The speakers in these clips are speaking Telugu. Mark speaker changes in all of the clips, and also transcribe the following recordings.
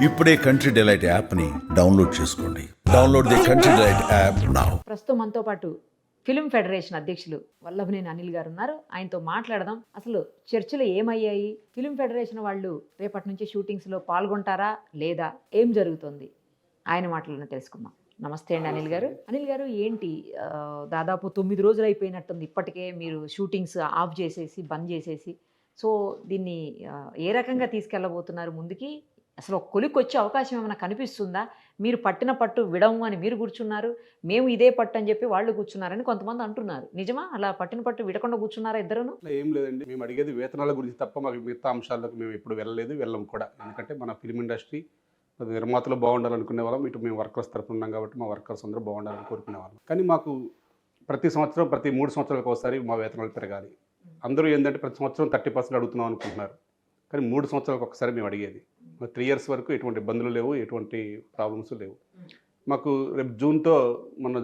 Speaker 1: ఇప్పుడే కంట్రీ డిలైట్ యాప్ని డౌన్లోడ్ చేసుకోండి. Download the country delight app now.
Speaker 2: ప్రస్తుతం మనతో పాటు ఫిలిం ఫెడరేషన్ అధ్యక్షులు వల్లభనేని అనిల్ గారు ఉన్నారు. ఆయనతో మాట్లాడదాం. అసలు చర్చలు ఏమయ్యాయి, ఫిలిం ఫెడరేషన్ వాళ్ళు రేపటి నుంచి షూటింగ్స్లో పాల్గొంటారా లేదా, ఏం జరుగుతుంది, ఆయన మాటలను తెలుసుకుందాం. నమస్తే అండి అనిల్ గారు. అనిల్ గారు, ఏంటి దాదాపు 9 రోజులు అయిపోయినట్టుంది ఇప్పటికే మీరు షూటింగ్స్ ఆఫ్ చేసేసి బంద్ చేసేసి. సో దీన్ని ఏ రకంగా తీసుకెళ్ళబోతున్నారు ముందుకి? అసలు ఒక కొలిక్కి వచ్చే అవకాశం ఏమైనా కనిపిస్తుందా? మీరు పట్టిన పట్టు విడము అని మీరు కూర్చున్నారు, మేము ఇదే పట్టు అని చెప్పి వాళ్ళు కూర్చున్నారని కొంతమంది అంటున్నారు. నిజమా? అలా పట్టిన పట్టు విడకుండా కూర్చున్నారా ఇద్దరును?
Speaker 3: అట్లా ఏం లేదండి. మేము అడిగేది వేతనాల గురించి తప్ప మాకు మిగతా అంశాల్లోకి మేము ఎప్పుడు వెళ్ళలేదు, వెళ్ళం కూడా. ఎందుకంటే మన ఫిలిం ఇండస్ట్రీ నిర్మాతలు బాగుండాలనుకునే వాళ్ళం, ఇటు మేము వర్కర్స్ తరఫున ఉన్నాం కాబట్టి మా వర్కర్స్ అందరూ బాగుండాలని కోరుకునే వాళ్ళం. కానీ మాకు ప్రతి సంవత్సరం, ప్రతి 3 సంవత్సరాలకు ఒకసారి మా వేతనాలు పెరగాలి. అందరూ ఏంటంటే ప్రతి సంవత్సరం 30% అడుగుతున్నాం అనుకుంటున్నారు. కానీ 3 సంవత్సరాలకు ఒకసారి మేము అడిగేది. 3 ఇయర్స్ వరకు ఎటువంటి ఇబ్బందులు లేవు, ఎటువంటి ప్రాబ్లమ్స్ లేవు. మాకు రేపు జూన్తో మన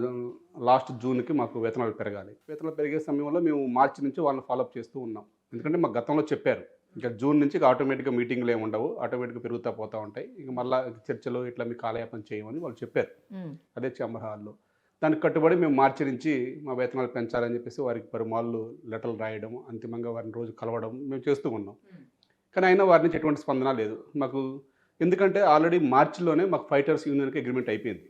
Speaker 3: లాస్ట్ జూన్కి మాకు వేతనాలు పెరగాలి. వేతనాలు పెరిగే సమయంలో మేము మార్చి నుంచి వాళ్ళని ఫాలోఅప్ చేస్తూ ఉన్నాం. ఎందుకంటే మాకు గతంలో చెప్పారు, ఇంకా జూన్ నుంచి ఆటోమేటిక్గా మీటింగ్లు ఏమి ఉండవు, ఆటోమేటిక్గా పెరుగుతూ పోతూ ఉంటాయి, ఇక మళ్ళీ చర్చలు ఇట్లా మీ కాలయాపన చేయమని వాళ్ళు చెప్పారు అదే ఛాంబర్ హాల్లో. దానికి కట్టుబడి మేము మార్చి నుంచి మా వేతనాలు పెంచాలని చెప్పేసి వారికి పరుమాళ్ళు లెటర్లు రాయడం, అంతిమంగా వారిని రోజు కలవడం మేము చేస్తూ ఉన్నాం. కానీ అయినా వారి నుంచి ఎటువంటి స్పందన లేదు మాకు. ఎందుకంటే ఆల్రెడీ మార్చిలోనే మాకు ఫైటర్స్ యూనియన్కి అగ్రిమెంట్ అయిపోయింది,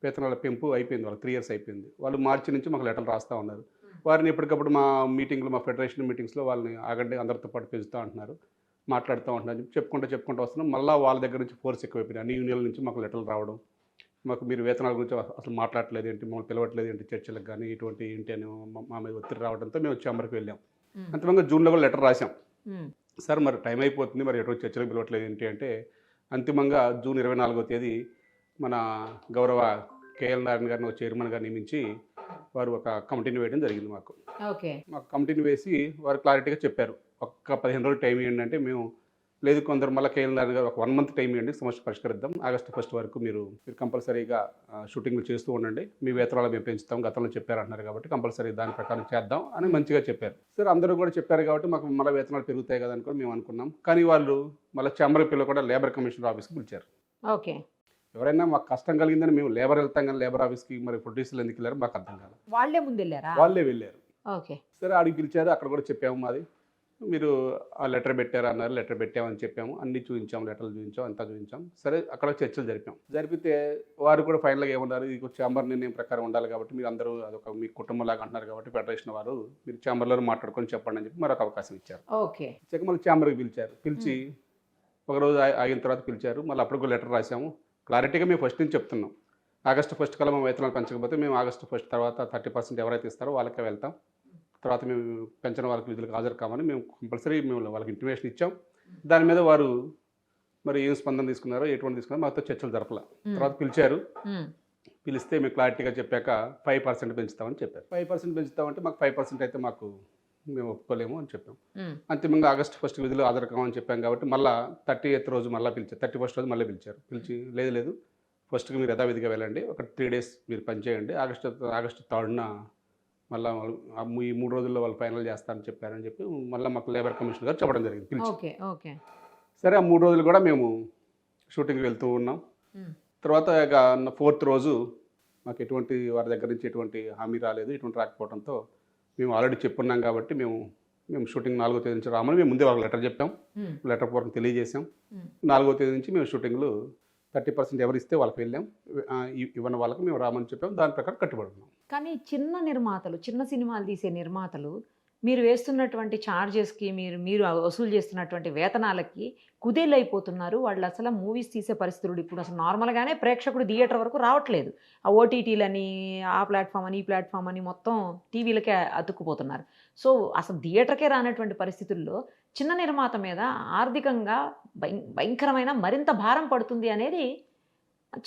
Speaker 3: వేతనాల పెంపు అయిపోయింది, వాళ్ళకి 3 ఇయర్స్ అయిపోయింది. వాళ్ళు మార్చి నుంచి మాకు లెటర్లు రాస్తూ ఉన్నారు. వారిని ఎప్పటికప్పుడు మా మీటింగ్లో, మా ఫెడరేషన్ మీటింగ్స్లో వాళ్ళని ఆగండి అందరితో పాటు పెంచుతూ ఉంటున్నారు, మాట్లాడుతూ ఉంటున్నారు, చెప్పుకుంటూ వస్తున్నాం. మళ్ళీ వాళ్ళ దగ్గర నుంచి ఫోర్స్ ఎక్కువైపోయింది. అన్ని యూనియన్ల నుంచి మాకు లెటర్లు రావడం, మాకు మీరు వేతనాల గురించి అసలు మాట్లాడలేదు ఏంటి, మమ్మల్ని పిలవట్లేదు ఏంటి చర్చలకు కానీ, ఇటువంటి ఏంటి అని మా మీద ఒత్తిడి రావడంతో మేము ఛాంబర్కి వెళ్ళాం. అంతిమంగా జూన్లో కూడా లెటర్ రాసాం. సార్ మరి టైం అయిపోతుంది, మరి ఎటువంటి చర్చలకు పిలవట్లేదు ఏంటి అంటే, అంతిమంగా జూన్ 24వ తేదీ మన గౌరవ కేఎల్ నారాయణ గారిని ఒక చైర్మన్గా నియమించి వారు ఒక కమిటీని వేయడం జరిగింది. మాకు కమిటీని వేసి వారు క్లారిటీగా చెప్పారు, ఒక్క 15 రోజులు టైం ఇవ్వండి అంటే, మేము లేదు కొందరు మళ్ళీ కేఎల్ నారాయణ గారు ఒక 1 మంత్ టైం ఇవ్వండి, సమస్య పరిష్కరిద్దాం, ఆగస్టు 1 వరకు మీరు కంపల్సరీగా షూటింగ్లు చేస్తూ ఉండండి, మీ వేతనాలు మేము పెంచుతాం, గతంలో చెప్పారంటున్నారు కాబట్టి కంపల్సరీ దాని ప్రకారం చేద్దాం అని మంచిగా చెప్పారు. సరే అందరూ కూడా చెప్పారు కాబట్టి మాకు మళ్ళీ వేతనాలు పెరుగుతాయి కదా అనుకుని మేము అనుకున్నాం. కానీ వాళ్ళు మళ్ళీ ఛాంబర్ పిల్లలు కూడా లేబర్ కమిషనర్ ఆఫీస్కి పిలిచారు. ఎవరైనా మాకు కష్టం కలిగిందని మేము లేబర్ వెళ్తాం కానీ లేబర్ ఆఫీస్కి మరి ప్రొడ్యూసర్లు ఎందుకు వెళ్ళారు మాకు అర్థం కాదు. వాళ్ళే వెళ్ళారు. సరే ఆడికి పిలిచారు, అక్కడ కూడా చెప్పాము మాది, మీరు ఆ లెటర్ పెట్టారు అన్నారు, లెటర్ పెట్టామని చెప్పాము, అన్నీ చూపించాం, లెటర్లు చూపించాం, అంతా చూపించాం. సరే అక్కడ చర్చలు జరిపితే వారు కూడా ఫైనల్గా ఏమన్నారు, ఇది ఛాంబర్ నిర్ణయం ప్రకారం ఉండాలి కాబట్టి మీరు అందరూ అదొక మీ కుటుంబంలాగా అంటున్నారు కాబట్టి ఫెడరేషన్ వారు మీరు ఛాంబర్లో మాట్లాడుకొని చెప్పండి అని చెప్పి మరొక అవకాశం ఇచ్చారు. ఇచ్చాక మళ్ళీ ఛాంబర్కి పిలిచారు. పిలిచి ఒకరోజు ఆగిన తర్వాత పిలిచారు. మళ్ళీ అప్పుడు కూడా లెటర్ రాసాము. క్లారిటీగా మేము ఫస్ట్ నుంచి చెప్తున్నాం, ఆగస్టు 1 కల్లా మా వేతనాలు పెంచకపోతే మేము ఆగస్టు 1 తర్వాత 30% ఎవరైతే ఇస్తారో వాళ్ళకే వెళ్తాం, తర్వాత మేము పెంచిన వాళ్ళకి విధులకు హాజరు కామని మేము కంపల్సరీ మేము వాళ్ళకి ఇంటిమేషన్ ఇచ్చాం. దాని మీద వారు మరి ఏం స్పందన తీసుకున్నారో, ఎటువంటి తీసుకున్నారో మాతో చర్చలు జరపల. తర్వాత పిలిచారు. పిలిస్తే మేము క్లారిటీగా చెప్పాక 5% పెంచుతామని చెప్పారు. 5% పెంచుతామంటే మాకు 5% అయితే మాకు మేము ఒప్పుకోలేము అని చెప్పాం. అంతిమంగా ఆగస్టు 1 విధులు హాజరు కామని చెప్పాం కాబట్టి మళ్ళీ 30th రోజు మళ్ళీ పిలిచారు, 31st రోజు మళ్ళీ పిలిచారు. పిలిచి లేదు 1st మీరు యథావిధిగా వెళ్ళండి, ఒక 3 days మీరు పనిచేయండి, ఆగస్టు 3rd మళ్ళీ ఈ 3 రోజుల్లో వాళ్ళు ఫైనల్ చేస్తారని చెప్పారని చెప్పి మళ్ళీ మాకు లేబర్ కమిషనర్ గారు చెప్పడం జరిగింది పిలిచి. సరే ఆ 3 రోజులు కూడా మేము షూటింగ్కి వెళ్తూ ఉన్నాం. తర్వాత ఇక 4th రోజు మాకు ఎటువంటి వారి దగ్గర నుంచి ఎటువంటి హామీ రాలేదు, ఎటువంటి రాకపోవడంతో మేము ఆల్రెడీ చెప్పున్నాం కాబట్టి మేము షూటింగ్ 4వ తేదీ నుంచి రామని మేము ముందే వాళ్ళకి లెటర్ చెప్పాం, లెటర్ పూర్వకం తెలియజేసాం. 4వ తేదీ నుంచి మేము షూటింగ్లు 30% ఎవరు ఇస్తే వాళ్ళకి వెళ్ళాం, ఇవ్వని వాళ్ళకి మేము రామని చెప్పాం. దాని ప్రకారం కట్టుబడి ఉన్నాం.
Speaker 2: కానీ చిన్న సినిమాలు తీసే నిర్మాతలు మీరు వేస్తున్నటువంటి ఛార్జెస్కి, మీరు వసూలు చేస్తున్నటువంటి వేతనాలకి కుదేలైపోతున్నారు. వాళ్ళు అసలు మూవీస్ తీసే పరిస్థితులు ఇప్పుడు అసలు నార్మల్గానే ప్రేక్షకుడు థియేటర్ వరకు రావట్లేదు. ఆ ఓటీటీలని, ఆ ప్లాట్ఫామ్ అని, ఈ ప్లాట్ఫామ్ అని మొత్తం టీవీలకే అతుక్కుపోతున్నారు. సో అసలు థియేటర్కే రానటువంటి పరిస్థితుల్లో చిన్న నిర్మాత మీద ఆర్థికంగా భయంకరమైన మరింత భారం పడుతుంది అనేది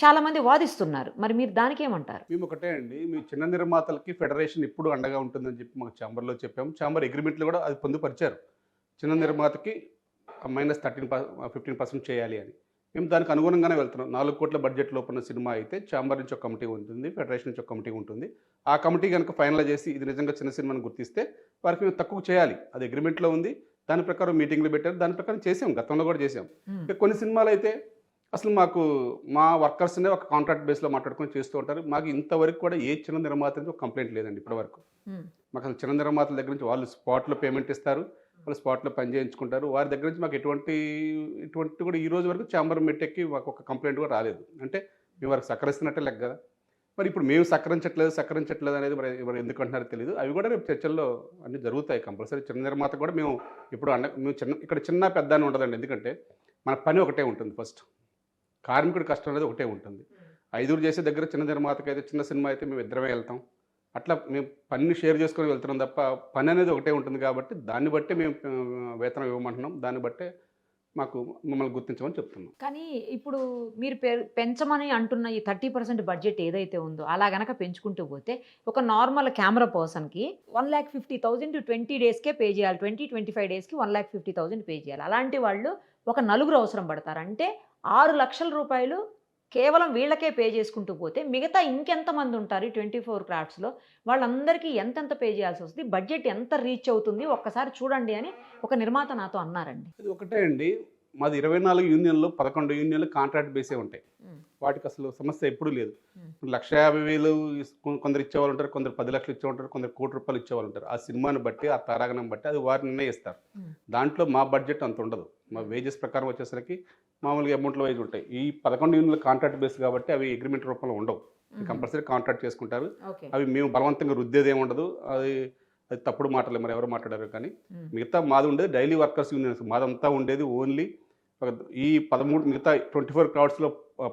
Speaker 2: చాలామంది వాదిస్తున్నారు. మరి మీరు దానికి ఏమంటారు?
Speaker 3: మేము ఒకటే అండి, మీ చిన్న నిర్మాతలకి ఫెడరేషన్ ఇప్పుడు అండగా ఉంటుందని చెప్పి మాకు ఛాంబర్లో చెప్పాము. ఛాంబర్ అగ్రిమెంట్లు కూడా అది పొందుపరిచారు, చిన్న నిర్మాతకి -15% చేయాలి అని. మేము దానికి అనుగుణంగానే వెళ్తున్నాం. 4 కోట్ల బడ్జెట్ లోపల సినిమా అయితే ఛాంబర్ నుంచి ఒక కమిటీ ఉంటుంది, ఫెడరేషన్ నుంచి ఒక కమిటీ ఉంటుంది. ఆ కమిటీ కనుక ఫైనల్ చేసి ఇది నిజంగా చిన్న సినిమాని గుర్తిస్తే వారికి మేము తక్కువ చేయాలి, అది అగ్రిమెంట్లో ఉంది. దాని ప్రకారం మీటింగ్లు పెట్టారు, దాని ప్రకారం చేసాం, గతంలో కూడా చేసాం. కొన్ని సినిమాలు అయితే అసలు మాకు మా వర్కర్స్నే ఒక కాంట్రాక్ట్ బేస్లో మాట్లాడుకొని చేస్తూ ఉంటారు. మాకు ఇంతవరకు కూడా ఏ చిన్న నిర్మాత నుంచి ఒక కంప్లైంట్ లేదండి ఇప్పటివరకు.
Speaker 2: ఉమ్.
Speaker 3: మాకు అసలు చిన్న నిర్మాతల దగ్గర నుంచి వాళ్ళు స్పాట్లో పేమెంట్ ఇస్తారు, వాళ్ళు స్పాట్లో పని చేయించుకుంటారు. వారి దగ్గర నుంచి మాకు ఎటువంటి కూడా ఈ రోజు వరకు ఛాంబర్ మెట్టెక్కి మాకు ఒక కంప్లైంట్ కూడా రాలేదు. అంటే మేము వారికి సహకరిస్తున్నట్టే లెక్క కదా. మరి ఇప్పుడు మేము సహకరించట్లేదు అనేది మరి ఎందుకు అంటున్నారో తెలియదు. అవి కూడా రేపు చర్చల్లో అన్నీ జరుగుతాయి కంపల్సరీ. చిన్న నిర్మాత కూడా మేము ఇప్పుడు మేము ఇక్కడ చిన్న పెద్ద అని ఉండదండి. ఎందుకంటే మన పని ఒకటే ఉంటుంది. ఫస్ట్ కార్మికుడి కష్టం అనేది ఒకటే ఉంటుంది. 5 చేసే దగ్గర చిన్న నిర్మాతకి అయితే చిన్న సినిమా అయితే మేము ఇద్దరమే వెళ్తాం. అట్లా మేము పనిని షేర్ చేసుకొని వెళ్తున్నాం తప్ప పని అనేది ఒకటే ఉంటుంది. కాబట్టి దాన్ని బట్టే మేము వేతనం ఇవ్వమంటున్నాం. దాన్ని బట్టే మాకు మిమ్మల్ని గుర్తించమని చెప్తున్నాం.
Speaker 2: కానీ ఇప్పుడు మీరు పెంచమని అంటున్న ఈ 30% బడ్జెట్ ఏదైతే ఉందో అలా గనక పెంచుకుంటూ పోతే ఒక నార్మల్ కెమెరా పర్సన్కి 1,50,000 20 డేస్కే పే చేయాలి. 25 డేస్కి 1,50,000 పే చేయాలి. అలాంటి వాళ్ళు ఒక 4 అవసరం పడతారు. అంటే 6 లక్షల రూపాయలు కేవలం వీళ్ళకే పే చేసుకుంటూ పోతే మిగతా ఇంకెంతమంది ఉంటారు 24 క్రాఫ్ట్స్లో, వాళ్ళందరికీ ఎంతెంత పే చేయాల్సి వస్తుంది, బడ్జెట్ ఎంత రీచ్ అవుతుంది ఒక్కసారి చూడండి అని ఒక నిర్మాత నాతో అన్నారండి.
Speaker 3: ఇది ఒకటే అండి. మాది 24 యూనియన్లు, 11 యూనియన్లు కాంట్రాక్ట్ బేసే ఉంటాయి. వాటికి అసలు సమస్య ఎప్పుడూ లేదు. 1,50,000 కొందరు ఇచ్చేవాళ్ళు ఉంటారు, కొందరు 10 లక్షలు ఇచ్చేవాళ్ళు ఉంటారు, కొందరు ₹1,00,00,000 ఇచ్చేవాళ్ళు ఉంటారు. ఆ సినిమాని బట్టి, ఆ తారాగణం బట్టి అది వారు నిర్ణయిస్తారు. దాంట్లో మా బడ్జెట్ అంత ఉండదు. మా వేజెస్ ప్రకారం వచ్చేసరికి మామూలుగా అమౌంట్లో వైజ్ ఉంటాయి. ఈ 11 యూనియన్లు కాంట్రాక్ట్ బేస్ కాబట్టి అవి అగ్రిమెంట్ రూపంలో ఉండవు. కంపల్సరీ కాంట్రాక్ట్ చేసుకుంటారు. అవి మేము బలవంతంగా రుద్దేది ఏమి ఉండదు. అది తప్పుడు మాటలే, మరి ఎవరు మాట్లాడారు. కానీ మిగతా మాది ఉండేది డైలీ వర్కర్స్ యూనియన్స్. మాదంతా ఉండేది ఓన్లీ ఈ 13 మిగతా 24 క్రౌడ్స్లో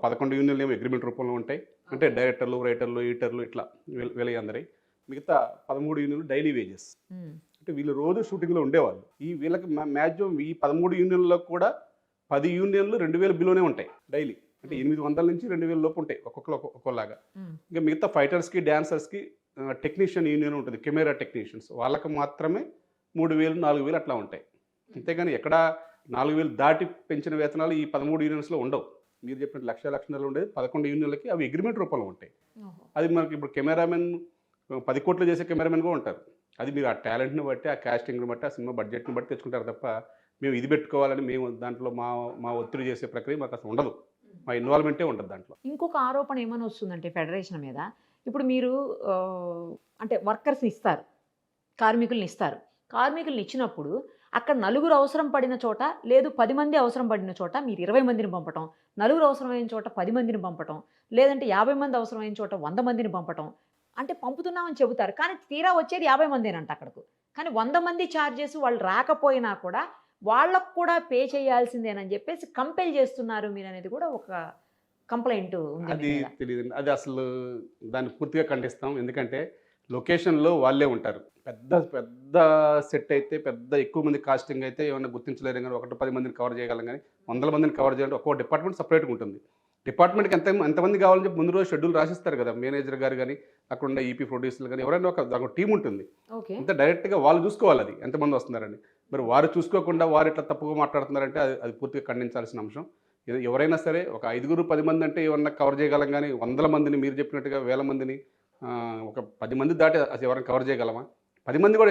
Speaker 3: 11 యూనియన్లు ఏమో అగ్రిమెంట్ రూపంలో ఉంటాయి. అంటే డైరెక్టర్లు, రైటర్లు, ఎడిటర్లు ఇట్లా వీళ్ళందరి మిగతా 13 యూనియన్లు డైలీ వేజెస్. అంటే వీళ్ళు రోజు షూటింగ్లో ఉండేవాళ్ళు. వీళ్ళకి మ్యాక్సిమం ఈ 13 యూనియన్లో కూడా 10 యూనియన్లు 2,000 బిలోనే ఉంటాయి డైలీ. అంటే 800 నుంచి 2,000 లోపు ఉంటాయి ఒక్కొక్కలాగా. ఇంకా మిగతా ఫైటర్స్కి, డాన్సర్స్కి టెక్నీషియన్ యూనియన్ ఉంటుంది, కెమెరా టెక్నీషియన్స్. వాళ్ళకి మాత్రమే 3,000, 4,000 అట్లా ఉంటాయి. అంతేగాని ఎక్కడ 4,000 దాటి పెంచిన వేతనాలు ఈ 13 యూనియన్స్లో ఉండవు. మీరు చెప్పినట్టు 1,00,000 ఉండేది 11 యూనియన్లకి అవి అగ్రిమెంట్ రూపంలో ఉంటాయి. అది మనకి ఇప్పుడు కెమెరామెన్ 10 కోట్లు చేసే కెమెరామెన్ కూడా ఉంటారు. అది మీరు ఆ టాలెంట్ని బట్టి, ఆ కాస్టింగ్ని బట్టి, ఆ సినిమా బడ్జెట్ని బట్టి తెచ్చుకుంటారు తప్ప మేము ఇది పెట్టుకోవాలని మేము దాంట్లో మా ఒత్తిడి చేసే ప్రక్రియ మాకు అసలు ఉండదు. మా ఇన్వాల్వ్మెంటే ఉండదు దాంట్లో.
Speaker 2: ఇంకొక ఆరోపణ ఏమైనా వస్తుందంటే ఫెడరేషన్ మీద, ఇప్పుడు మీరు అంటే వర్కర్స్ని ఇస్తారు, కార్మికుల్ని ఇస్తారు. కార్మికుల్ని ఇచ్చినప్పుడు అక్కడ 4 అవసరం పడిన చోట, లేదు 10 మంది అవసరం పడిన చోట మీరు 20 మందిని పంపటం, 4 అవసరమైన చోట 10 మందిని పంపటం, లేదంటే 50 మంది అవసరమైన చోట 100 మందిని పంపటం. అంటే పంపుతున్నామని చెబుతారు, కానీ తీరా వచ్చేది 50 మందేనంట అక్కడకు. కానీ 100 మంది ఛార్జెస్ వాళ్ళు రాకపోయినా కూడా వాళ్ళకు కూడా పే చేయాల్సిందేనని చెప్పేసి కంపెల్ చేస్తున్నారు మీరు అనేది కూడా ఒక కంప్లైంట్ ఉంది.
Speaker 3: అది తెలియదండి. అది అసలు దాన్ని పూర్తిగా ఖండిస్తాం. ఎందుకంటే లొకేషన్లో వాళ్ళే ఉంటారు. పెద్ద సెట్ అయితే, ఎక్కువ మంది కాస్టింగ్ అయితే ఏమైనా గుర్తించలేరు. కానీ 1-10 మందిని కవర్ చేయగలం. కానీ 100 మందిని కవర్ చేయాలంటే ఒక్కో డిపార్ట్మెంట్ సపరేట్గా ఉంటుంది. డిపార్ట్మెంట్కి ఎంతమంది కావాలని చెప్పి ముందు రోజు షెడ్యూల్ రాసిస్తారు కదా మేనేజర్ గారు. కానీ అక్కడ ఉన్న ఈపీ ప్రొడ్యూసర్లు కానీ ఎవరైనా ఒక టీం ఉంటుంది. అంతే డైరెక్ట్గా వాళ్ళు చూసుకోవాలి అది ఎంతమంది వస్తున్నారని. మరి వారు చూసుకోకుండా వారు ఇట్లా తప్పుగా మాట్లాడుతున్నారంటే అది పూర్తిగా ఖండించాల్సిన అంశం. ఎవరైనా సరే ఒక 5-10 మంది అంటే ఏమన్నా కవర్ చేయగలం. కానీ 100 మందిని మీరు చెప్పినట్టుగా 1000 మందిని ఒక 10 మంది దాటి ఎవరైనా కవర్ చేయగలమా? 10 మంది కూడా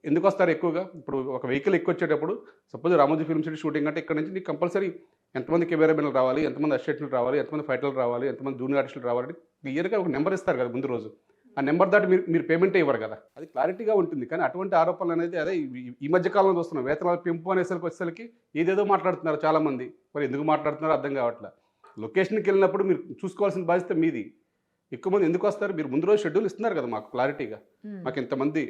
Speaker 3: ఎందుకు వస్తారు ఎక్కువగా? ఇప్పుడు ఒక వెహికల్ ఎక్కువ వచ్చేటప్పుడు suppose Ramoji film city shooting అంటే ఇక్కడ నుంచి నీకు కంపల్సరీ ఎంతమంది కెమెరామెన్లు రావాలి, ఎంతమంది అసిస్టెంట్లు రావాలి, ఎంతమంది ఫైటర్లు రావాలి, ఎంతమంది జూనియర్ ఆర్టిస్టులు రావాలి, క్లియర్గా ఒక నెంబర్ ఇస్తారు కదా ముందు రోజు. ఆ నెంబర్ దాటి మీరు పేమెంటే ఇవ్వరు కదా. అది క్లారిటీగా ఉంటుంది. కానీ అటువంటి ఆరోపణలు అనేది అదే ఈ మధ్య కాలంలో చూస్తున్నాం. వేతనాలు పెంపు అనేసరికి వచ్చేసరికి ఏదేదో మాట్లాడుతున్నారు చాలామంది. మరి ఎందుకు మాట్లాడుతున్నారో అర్థం కావట్లేదు. లొకేషన్కి వెళ్ళినప్పుడు మీరు చూసుకోవాల్సిన బాధ్యత మీది. ఎక్కువ మంది ఎందుకు వస్తారు? మీరు ముందు రోజు షెడ్యూల్ ఇస్తున్నారు కదా మాకు క్లారిటీగా. మాకు ఇంతమంది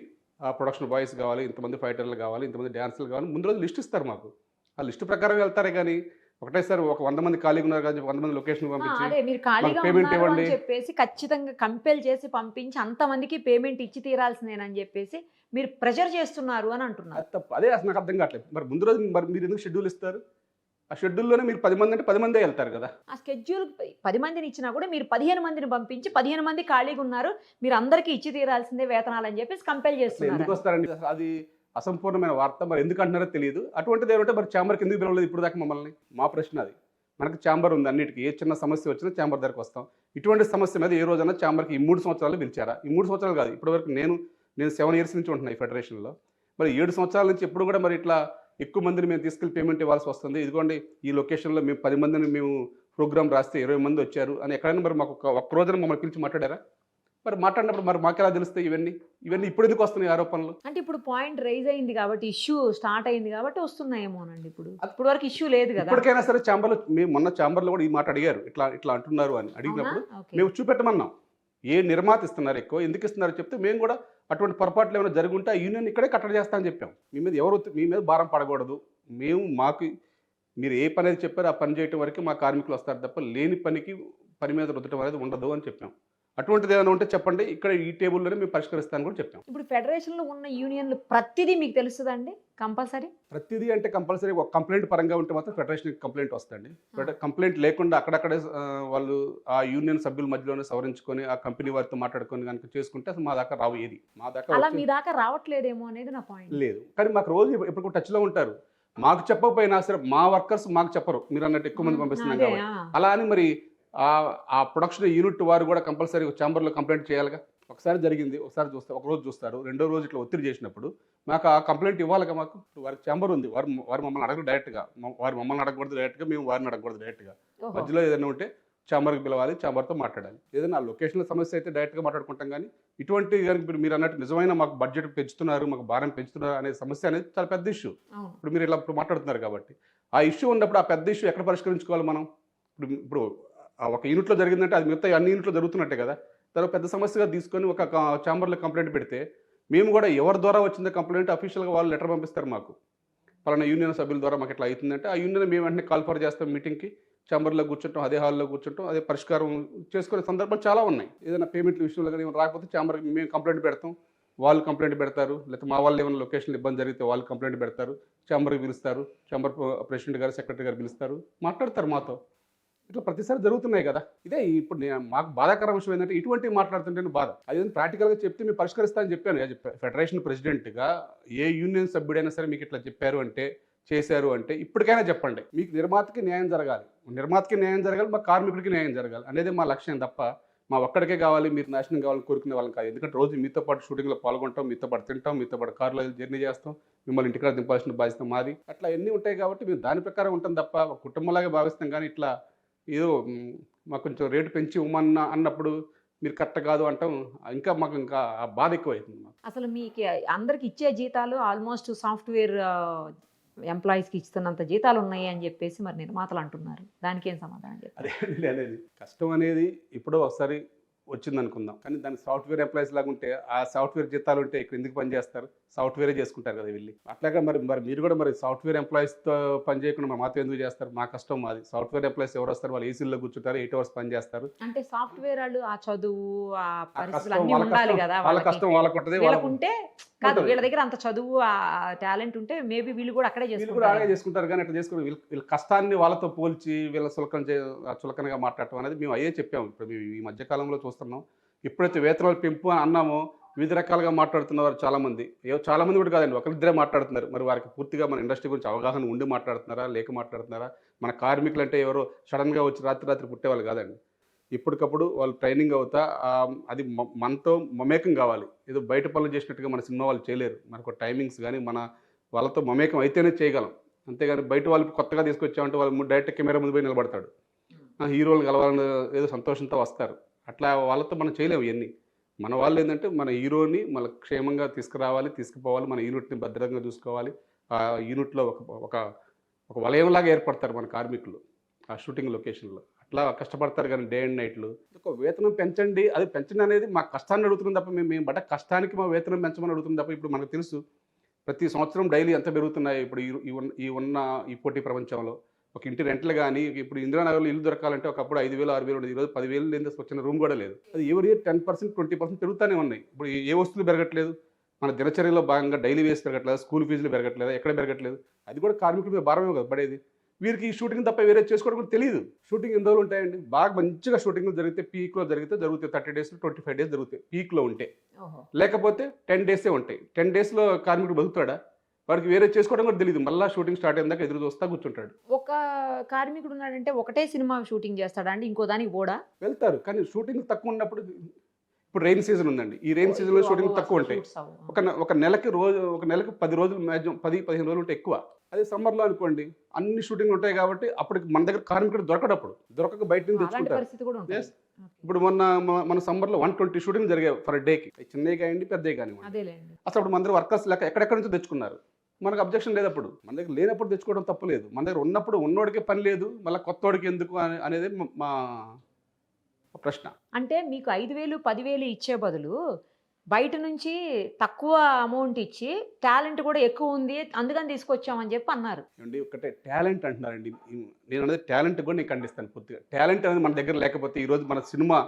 Speaker 3: ప్రొడక్షన్ బాయ్స్ కావాలి, ఇంతమంది ఫైటర్లు కావాలి, ఇంతమంది డ్యాన్సర్లు కావాలి, ముందు రోజు లిస్ట్ ఇస్తారు మాకు. ఆ లిస్టు ప్రకారం వెళ్తారే. కానీ ఒకటేసారి ఒక 100 మంది ఖాళీగా ఉన్నారు కానీ 100 మంది లొకేషన్ పంపించి పేమెంట్ ఇవ్వండి
Speaker 2: చెప్పేసి ఖచ్చితంగా కంపెల్ చేసి పంపించి అంతమందికి పేమెంట్ ఇచ్చి తీరాల్సిందేనని చెప్పేసి మీరు ప్రెషర్ చేస్తున్నారు అని అంటున్నారు.
Speaker 3: అదే అసలు నాకు అర్థం కావట్లేదు. మరి ముందు రోజు మరి మీరు ఎందుకు షెడ్యూల్ ఇస్తారు? ఆ షెడ్యూల్లోనే మీరు 10 మంది అంటే 10 మందే వెళ్తారు కదా. ఆ
Speaker 2: షెడ్యూల్ 10 మందిని ఇచ్చినా కూడా మీరు 15 మందిని పంపించి 15 మంది ఖాళీగా ఉన్నారు, మీరు అందరికీ ఇచ్చి తీరాల్సిందే వేతనాలు అని చెప్పేసి కంపెల్ చేస్తున్నారు.
Speaker 3: ఎందుకు వస్తారండి? అది అసంపూర్ణమైన వార్త. మరి ఎందుకు అంటున్నారో తెలియదు. అటువంటిది ఏమంటే మరి ఛాంబర్కి ఎందుకు పిలవలేదు ఇప్పుడు దాకా మమ్మల్ని? మా ప్రశ్న అది. మనకు ఛాంబర్ ఉంది అన్నిటికీ. ఏ చిన్న సమస్య వచ్చినా ఛాంబర్ దగ్గరకు వస్తాం. ఇటువంటి సమస్య మీద ఏ రోజైనా ఛాంబర్కి ఈ 3 సంవత్సరాలు పిలిచారా? ఈ 3 సంవత్సరాలు కాదు, ఇప్పటివరకు నేను 7 ఇయర్స్ నుంచి ఉంటున్నాను ఈ ఫెడరేషన్లో. మరి 7 సంవత్సరాల నుంచి ఎప్పుడు కూడా మరి ఇట్లా ఎక్కువ మందిని మేము తీసుకెళ్ళి పేమెంట్ ఇవ్వాల్సి వస్తుంది. ఇదిగోండి ఈ లొకేషన్లో మేము 10 మందిని మేము ప్రోగ్రామ్ రాస్తే 20 మంది వచ్చారు అని ఎక్కడైనా మరి మాకు ఒక్క రోజున మమ్మల్ని పిలిచి మాట్లాడారా? మరి మాట్లాడినప్పుడు మరి మాకెలా తెలుస్తాయి ఇవన్నీ? ఇవన్నీ ఇప్పుడు ఎందుకు వస్తున్నాయి ఆరోపణలు?
Speaker 2: అంటే ఇప్పుడు పాయింట్ రైజ్ అయింది కాబట్టి, ఇష్యూ స్టార్ట్ అయింది కాబట్టి వస్తున్నాయేమోనండి. ఇప్పుడు వరకు ఇష్యూ లేదు కదా.
Speaker 3: ఇప్పటికైనా సరే ఛాంబర్లో, మేము మొన్న ఛాంబర్లో కూడా ఈ మాట అడిగారు, ఇట్లా ఇట్లా అంటున్నారు అని అడిగినప్పుడు మేము చూపెట్టమన్నాం. ఏ నిర్మాత ఇస్తున్నారు ఎక్కువ, ఎందుకు ఇస్తున్నారు చెప్తే మేము కూడా అటువంటి పొరపాట్లు ఏమైనా జరుగుంటే ఆ యూనియన్ ఇక్కడే కట్టడి చేస్తామని చెప్పాం. మీ మీద భారం పడకూడదు, మాకు మీరు ఏ పని అయితే చెప్పారో ఆ పని చేయటం వరకు మా కార్మికులు వస్తారు తప్ప లేని పని మీద రుద్దటం అనేది ఉండదు అని చెప్పాం. అటువంటిది ఏమైనా ఉంటే చెప్పండి, ఇక్కడ ఈ టేబుల్లోనే మేము పరిష్కరిస్తామని కూడా చెప్పాం.
Speaker 2: ఇప్పుడు ఫెడరేషన్లో ఉన్న యూనియన్లు ప్రతిదీ మీకు తెలుస్తుందండి కంపల్సరీ?
Speaker 3: ప్రతిదీ అంటే కంపల్సరీ ఒక కంప్లైంట్ పరంగా ఉంటే మాత్రం ఫెడరేషన్కి కంప్లైంట్ వస్తుంది. కంప్లైంట్ లేకుండా అక్కడక్కడే వాళ్ళు ఆ యూనియన్ సభ్యుల మధ్యలోనే సవరించుకొని ఆ కంపెనీ వారితో మాట్లాడుకొని కనుక చేసుకుంటే అసలు మా దాకా రావు. ఏది మా దాకా
Speaker 2: అలా మీ దాకా రావట్లేదేమో అనేది నా పాయింట్.
Speaker 3: లేదు, కానీ మాకు రోజు ఎప్పుడు టచ్లో ఉంటారు. మాకు చెప్పకపోయినా సరే మా వర్కర్స్ మాకు చెప్పరు, మీరు అన్నట్టు ఎక్కువ మంది పంపిస్తున్నాం కాబట్టి. అలా అని మరి ఆ ప్రొడక్షన్ యూనిట్ వారు కూడా కంపల్సరీ ఛాంబర్లో కంప్లైంట్ చేయాలిగా. ఒకసారి జరిగింది, ఒకసారి చూస్తారు, ఒక రోజు చూస్తారు, రెండో రోజు ఇట్లా ఒత్తిడి చేసినప్పుడు మాకు ఆ కంప్లైంట్ ఇవ్వాలిగా. మాకు వారికి ఛాంబర్ ఉంది, వారు మమ్మల్ని అడగరు డైరెక్ట్గా, వారు మమ్మల్ని అడగకూడదు డైరెక్ట్గా, మేము వారిని అడగకూడదు డైరెక్ట్గా. మధ్యలో ఏదైనా ఉంటే ఛాంబర్కి పిలవాలి, ఛాంబర్తో మాట్లాడాలి. ఏదైనా లొకేషన్ల సమస్య అయితే డైరెక్ట్గా మాట్లాడుకుంటాం. కానీ ఇటువంటి మీరు అన్నట్టు నిజమైన మాకు బడ్జెట్ పెంచుతున్నారు, మాకు భారం పెంచుతున్నారు అనే సమస్య అనేది చాలా పెద్ద ఇష్యూ. ఇప్పుడు మీరు ఇలా మాట్లాడుతున్నారు కాబట్టి ఆ ఇష్యూ ఉన్నప్పుడు ఆ పెద్ద ఇష్యూ ఎక్కడ పరిష్కరించుకోవాలి మనం? ఇప్పుడు ఒక యూనిట్లో జరిగిందంటే అది మిగతా అన్ని యూనిట్లో జరుగుతున్నట్టే కదా. తర్వాత పెద్ద సమస్యగా తీసుకొని ఒక ఛాంబర్లో కంప్లైంట్ పెడితే మేము కూడా ఎవరి ద్వారా వచ్చిందో కంప్లైంట్ అఫీషియల్గా వాళ్ళు లెటర్ పంపిస్తారు మాకు, పలానా యూనియన్ సభ్యుల ద్వారా మాకు ఇట్లా అవుతుందంటే ఆ యూనియన్ మేము వెంటనే కాల్ఫర్ చేస్తాం మీటింగ్కి, ఛాంబర్లో కూర్చుంటాం, అదే హాల్లో కూర్చుంటాం, అదే పరిష్కారం చేసుకునే సందర్భాలు చాలా ఉన్నాయి. ఏదైనా పేమెంట్ల విషయంలో కానీ రాకపోతే ఛాంబర్కి మేము కంప్లైంట్ పెడతాం, వాళ్ళు కంప్లైంట్ పెడతారు, లేకపోతే మా వాళ్ళు ఏమైనా లొకేషన్లో ఇబ్బంది జరిగితే వాళ్ళు కంప్లైంట్ పెడతారు, ఛాంబర్కి పిలుస్తారు, ఛాంబర్ ప్రెసిడెంట్ గారు సెక్రటరీ గారు పిలుస్తారు, మాట్లాడతారు మాతో. ఇట్లా ప్రతిసారి జరుగుతున్నాయి కదా. ఇదే ఇప్పుడు మాకు బాధాకర విషయం ఏంటంటే ఇటువంటి మాట్లాడుతుంటే బాధ. అదేంటి ప్రాక్టికల్గా చెప్తే మీరు పరిష్కరిస్తానని చెప్పాను. ఫెడరేషన్ ప్రెసిడెంట్గా ఏ యూనియన్ సభ్యుడైనా సరే మీకు ఇట్లా చెప్పారు అంటే, చేశారు అంటే ఇప్పటికైనా చెప్పండి. మీకు నిర్మాతకి న్యాయం జరగాలి, మా కార్మికుడికి న్యాయం జరగాలి అనేది మా లక్ష్యం తప్ప మా ఒక్కడికే కావాలి, మీరు నాశనం కావాలని కోరుకునే వాళ్ళం కాదు. ఎందుకంటే రోజు మీతో పాటు షూటింగ్లో పాల్గొంటాం, మీతో పాటు తింటాం, మీతో పాటు కారులో జర్నీ చేస్తాం, మిమ్మల్ని ఇంటికాడ దింపాల్సిన బాధ్యత మాది. అట్లా ఎన్ని ఉంటాయి కాబట్టి మేము దాని ప్రకారం ఉంటాం తప్ప ఒక కుటుంబంలాగా భావిస్తాం. కానీ ఇట్లా ఏదో మాకు కొంచెం రేటు పెంచి ఇవ్వమన్నా అన్నప్పుడు మీరు కరెక్ట్ కాదు అంటాం, మాకు ఇంకా ఆ బాధ ఎక్కువైతుంది.
Speaker 2: అసలు మీకు అందరికి ఇచ్చే జీతాలు ఆల్మోస్ట్ సాఫ్ట్వేర్ ఎంప్లాయీస్కి ఇస్తున్నంత జీతాలు ఉన్నాయి అని చెప్పేసి మరి నిర్మాతలు అంటున్నారు. దానికి ఏం సమాధానం చెప్పారు?
Speaker 3: అనేది కష్టం అనేది ఇప్పుడు ఒకసారి వచ్చింది అనుకుందాం, కానీ దానికి సాఫ్ట్వేర్ ఎంప్లాయీస్ లాగా ఉంటే ఆ సాఫ్ట్వేర్ జీతాలు ఉంటే ఇక్కడ ఎందుకు పని చేస్తారు? సాఫ్ట్వేరే చేసుకుంటారు కదా వెళ్ళి. అట్లాగా మరి మీరు కూడా మరి సాఫ్ట్వేర్ ఎంప్లాయీస్తో పని చేయకుండా మాతో ఎందుకు చేస్తారు? మా కష్టం మాది. సాఫ్ట్వేర్ ఎంప్లాయీస్ ఎవరు వస్తారు? వాళ్ళు ఏసీలో కూర్చుంటారు, 8 hours పని చేస్తారు.
Speaker 2: అంటే సాఫ్ట్వేర్ వాళ్ళు ఆ చదువు ఆ పరిస్థితులు అన్నీ ఉండాలి కదా.
Speaker 3: వాళ్ళ కష్టం వాళ్ళకు ఉంటుంది.
Speaker 2: వాళ్ళకుంటే కాదు, వీళ్ళ దగ్గర అంత చదువు ఆ టాలెంట్ ఉంటే మేబీ వీళ్ళు కూడా అక్కడే
Speaker 3: చేసుకుంటారు. కానీ అట్లా చేసుకుని వీళ్ళ కష్టాన్ని వాళ్ళతో పోల్చి వీళ్ళ చులకనగా మాట్లాడటం అనేది మేము అయ్యే చెప్పాము. ఇప్పుడు ఈ మధ్యకాలంలో చూస్తున్నాం. ఎప్పుడైతే వేతనాలు పెంపు అని అన్నామో వివిధ రకాలుగా మాట్లాడుతున్నారు చాలామంది కూడా కాదండి, ఒకరిద్దరే మాట్లాడుతున్నారు. మరి వారికి పూర్తిగా మన ఇండస్ట్రీ గురించి అవగాహన ఉండి మాట్లాడుతున్నారా, లేక మాట్లాడుతున్నారా? మన కార్మికులు అంటే ఎవరో సడన్గా వచ్చి రాత్రి పుట్టేవాళ్ళు కాదండి. ఇప్పటికప్పుడు వాళ్ళు ట్రైనింగ్ అవుతా అది మనతో మమేకం కావాలి. ఏదో బయట పనులు చేసినట్టుగా మన సినిమా వాళ్ళు చేయలేరు. మనకు టైమింగ్స్ కానీ మన వాళ్ళతో మమేకం అయితేనే చేయగలం. అంతేగాని బయట వాళ్ళు కొత్తగా తీసుకొచ్చామంటే వాళ్ళు డైరెక్ట్ కెమెరా ముందు పోయి నిలబడతాడు, హీరోలు కలవాలని ఏదో సంతోషంతో వస్తారు. అట్లా వాళ్ళతో మనం చేయలేము ఇవన్నీ. మన వాళ్ళు ఏంటంటే మన హీరోని మన క్షేమంగా తీసుకుపోవాలి, మన యూనిట్ని భద్రంగా చూసుకోవాలి. ఆ యూనిట్లో ఒక వలయంలాగా ఏర్పడతారు మన కార్మికులు ఆ షూటింగ్ లొకేషన్లో. అట్లా కష్టపడతారు. కానీ డే అండ్ నైట్లు ఒక వేతనం పెంచండి, అది పెంచండి అనేది మా కష్టాన్ని అడుగుతుంది తప్ప మేము బట్ట కష్టానికి మా వేతనం పెంచమని అడుగుతుంది తప్ప. ఇప్పుడు మనకు తెలుసు ప్రతి సంవత్సరం డైలీ ఎంత పెరుగుతున్నాయి ఇప్పుడు ఈ పోటీ ప్రపంచంలో. ఒక ఇంటి రెంట్లు కానీ ఇప్పుడు ఇందిరానగర్లో ఇల్లు దొరకాలంటే ఒకప్పుడు 5,000 6,000 ఉండేది, ఈరోజు 10,000 లేని వచ్చిన రూమ్ కూడా లేదు. అది ఎవరి 10% 20% పెరుగుతూనే ఉన్నాయి. ఇప్పుడు ఏ వస్తువులు పెరగట్లేదు, మన దినచర్యలో భాగంగా డైలీ వేస్ పెరగట్లేదు, స్కూల్ ఫీజులు పెరగట్లేదు, ఎక్కడ పెరగట్లేదు. అది కూడా కార్మికుల మీద భారమే కదా పడేది. వీరికి ఈ షూటింగ్ తప్ప వేరే చేసుకోవడం కూడా తెలియదు. షూటింగ్ ఎన్ని రోజులు ఉంటాయండి? బాగా మంచిగా షూటింగ్లు జరిగితే పీక్లో జరుగుతాయి 30 days 25 days జరుగుతాయి పీక్లో ఉంటే. లేకపోతే 10 days ఉంటాయి. 10 daysలో కార్మికుడు బతుకుతాడా? వాడికి వేరే చేసుకోవడం కూడా తెలియదు. మళ్ళీ షూటింగ్ స్టార్ట్ అయిన దాకా ఎదురు చూస్తా కూర్చుంటాడు.
Speaker 2: ఒక కార్మికుడు ఉన్నాడంటే ఒకటే సినిమా షూటింగ్ చేస్తాడా అండి? ఇంకో దానికి పోడా?
Speaker 3: వెళ్తారు. కానీ షూటింగ్ తక్కువ ఉన్నప్పుడు ఇప్పుడు రెయిన్ సీజన్ ఉందండి. ఈ రెయిన్ సీజన్లో షూటింగ్ తక్కువ ఉంటాయి. ఒక నెలకు 10 రోజులు మ్యాక్సిమం 10-15 రోజులు ఉంటే ఎక్కువ. అదే సమ్మర్లో అనుకోండి అన్ని షూటింగ్లు ఉంటాయి కాబట్టి అప్పటికి మన దగ్గర కార్మికుడు దొరకక బయట నుంచి
Speaker 2: అలాంటి
Speaker 3: తెచ్చుకుంటారు.
Speaker 2: పరిస్థితి కూడా ఉంటుంది.
Speaker 3: Yes. ఇప్పుడు మన సమ్మర్లో 120 షూటింగ్ జరిగాయి ఫర్ డేకి, చిన్నవి కానివ్వండి పెద్దవి కానివ్వండి.
Speaker 2: అదేలేండి.
Speaker 3: అసలు అప్పుడు మన దగ్గర వర్కర్స్ లెక్క ఎక్కడెక్కడి నుంచో తెచ్చుకున్నారు. మనకు అబ్జెక్షన్ లేదు. అప్పుడు మన దగ్గర లేనప్పుడు తెచ్చుకోవడం తప్పు లేదు. మన దగ్గర ఉన్నప్పుడు ఉన్నోడికే పని లేదు, మళ్ళీ కొత్తోడికి ఎందుకు అనేది మా ప్రశ్న.
Speaker 2: అంటే మీకు 5,000 10,000 ఇచ్చే బదులు బయట నుంచి తక్కువ అమౌంట్ ఇచ్చి టాలెంట్ కూడా ఎక్కువ ఉంది అందుకని తీసుకొచ్చామని చెప్పి అన్నారు.
Speaker 3: ఏమండి ఒకటే టాలెంట్ అంటున్నారండి. నేను అనేది టాలెంట్ కూడా నేను ఖండిస్తాను పూర్తిగా. టాలెంట్ అనేది మన దగ్గర లేకపోతే ఈరోజు మన సినిమా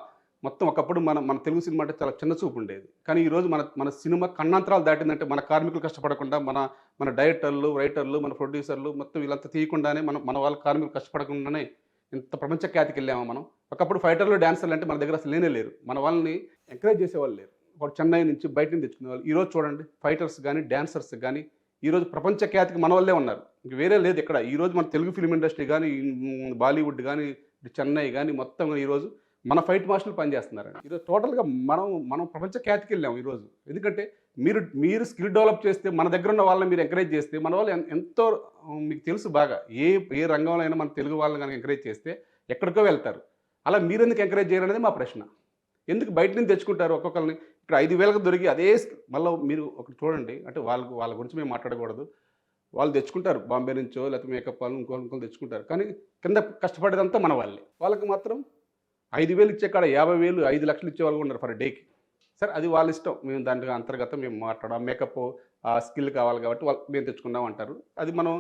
Speaker 3: మొత్తం ఒకప్పుడు మన తెలుగు సినిమా అంటే చాలా చిన్న చూపు ఉండేది. కానీ ఈరోజు మన సినిమా కన్నాంతరాలు దాటిందంటే మన కార్మికులు కష్టపడకుండా, మన డైరెక్టర్లు, రైటర్లు, మన ప్రొడ్యూసర్లు మొత్తం వీళ్ళంతా తీయకుండానే మన వాళ్ళ కార్మికులు కష్టపడకుండానే ఇంత ప్రపంచ ఖ్యాతికి వెళ్ళాము మనం. ఒకప్పుడు ఫైటర్లు, డాన్సర్లు అంటే మన దగ్గర అసలు లేరు. మన వాళ్ళని ఎంకరేజ్ చేసేవాళ్ళు లేరు. ఒక చెన్నై నుంచి బయట నుంచి తెచ్చుకునేవాళ్ళు. ఈరోజు చూడండి ఫైటర్స్ కానీ డాన్సర్స్ కానీ ఈరోజు ప్రపంచ ఖ్యాతికి మన వాళ్ళే ఉన్నారు. ఇంక వేరే లేదు ఎక్కడ. ఈరోజు మన తెలుగు ఫిల్మ్ ఇండస్ట్రీ కానీ, బాలీవుడ్ కానీ, చెన్నై కానీ మొత్తం ఈరోజు మన ఫైట్ మాస్టర్లు పనిచేస్తున్నారండి. ఈరోజు టోటల్గా మనం ప్రపంచ ఖ్యాతికి వెళ్ళాము ఈరోజు. ఎందుకంటే మీరు స్కిల్ డెవలప్ చేస్తే, మన దగ్గర ఉన్న వాళ్ళని మీరు ఎంకరేజ్ చేస్తే, మన వాళ్ళు ఎంతో మీకు తెలుసు బాగా ఏ రంగంలో అయినా మన తెలుగు వాళ్ళని కనుక ఎంకరేజ్ చేస్తే ఎక్కడికో వెళ్తారు. అలా మీరు ఎందుకు ఎంకరేజ్ చేయాలనేది మా ప్రశ్న. ఎందుకు బయట నుంచి తెచ్చుకుంటారు ఒక్కొక్కరిని? ఇక్కడ 5,000కి దొరికి అదే మళ్ళీ మీరు ఒకటి చూడండి. అంటే వాళ్ళ గురించి మేము మాట్లాడకూడదు. వాళ్ళు తెచ్చుకుంటారు బాంబే నుంచో లేకపోతే మేకప్ వాళ్ళు ఇంకోళ్ళు తెచ్చుకుంటారు. కానీ కింద కష్టపడేదంతా మన వాళ్ళే. వాళ్ళకి మాత్రం 5,000 ఇచ్చే కాడ 50,000 5 లక్షలు ఇచ్చే వాళ్ళు ఉన్నారు ఫర్ డేకి. సరే అది వాళ్ళ ఇష్టం. మేము దాంట్లో అంతర్గతం మేము మాట్లాడాం. మేకప్ ఆ స్కిల్ కావాలి కాబట్టి వాళ్ళు మేము తెచ్చుకున్నాం అంటారు. అది మనం